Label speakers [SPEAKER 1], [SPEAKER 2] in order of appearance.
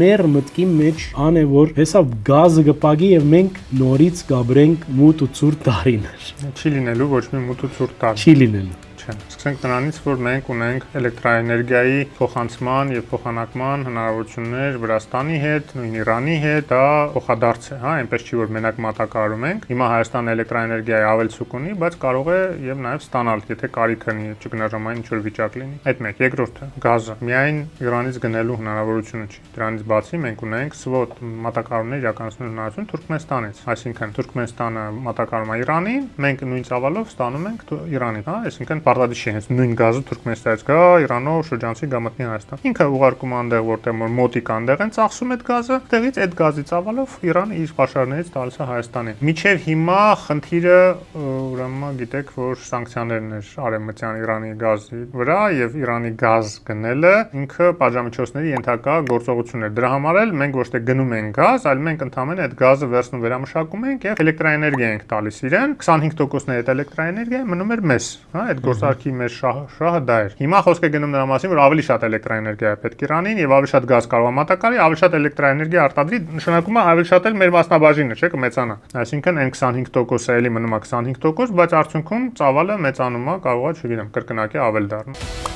[SPEAKER 1] Մեր մտքի մեջ ան է որ հեսա գազը կպագի եւ մենք նորից գաբրենք մութ ու ցուրտ տարիներ։
[SPEAKER 2] Չի լինելու ոչ մի մութ ու ցուրտ տարի։
[SPEAKER 1] Չի լինելու։
[SPEAKER 2] Սկսենք նրանից, որ մենք ունենք էլեկտրաէներգիայի փոխանցման եւ փոխանակման հնարավորություններ Վրաստանի հետ, նույն Իրանի հետ, դա փոխադարձ է, հա, այնպես չի որ մենակ մատակարարում ենք։ Հիմա Հայաստանը էլեկտրաէներգիայի ավելցուկ ունի, բայց կարող է եւ նաեւ ստանալ, եթե կարիք ունի, ճգնաժամային ինչ-որ վիճակ լինի։ Այդ մեկ, երկրորդը, գազը։ Միայն Իրանից գնելու հնարավորությունը չի։ Դրանից բացի մենք ունենք SWOT մատակարարումներ իրականացնելու հնարավորություն Թուրքմենստանից, այսինքն Թուրքմենստանը մատակարարում է Իրանին, մենք նույն ծավալով ստանում ենք Իրանից, հա, այսինքն Պարտադիր չի հենց նույն գազը Թուրքմենստանից գա Իրանով շրջանցի գա մտնի Հայաստան։ Ինքը ուղարկում այնտեղ որտեղ որ մոտիկ այնտեղ են ծախսում այդ գազը, տեղից այդ գազի ծավալով Իրանը իր պաշարներից տալիս է Հայաստանին։ Մինչև հիմա խնդիրը ուրեմն գիտեք որ սանկցիաներն էր արևմտյան Իրանի գազի վրա եւ Իրանի գազ գնելը ինքը պատժամիջոցների ենթակա գործողություն էր։ Դրա համար էլ մենք ոչ թե գնում ենք գազ, այլ մենք ընդհանրապես այդ գազը վերցնում վերամշակում ենք եւ էլեկտրաէներգիա ենք տալիս իրեն։ 25%-ն այդ էլեկտրաէներգիա մնում էր մեզ, հա, այդ գործարքի մեր շահը դա էր։ Հիմա խոսք է գնում նրա մասին, որ ավելի շատ էլեկտրաէներգիա է պետք Իրանին եւ ավելի շատ գազ կարող է մատակարարի, ավելի շատ էլեկտրաէներգիա արտադրի, նշանակում է ավելի շատ էլ մեր մասնաբաժինը, չէ՞, կմեծանա։ Այսինքն այն 25%-ը էլի մնում է 25%, բայց արդյունքում ծավալը մեծանում է, կարող է, չգիտեմ, կրկնակի ավել դառնալ։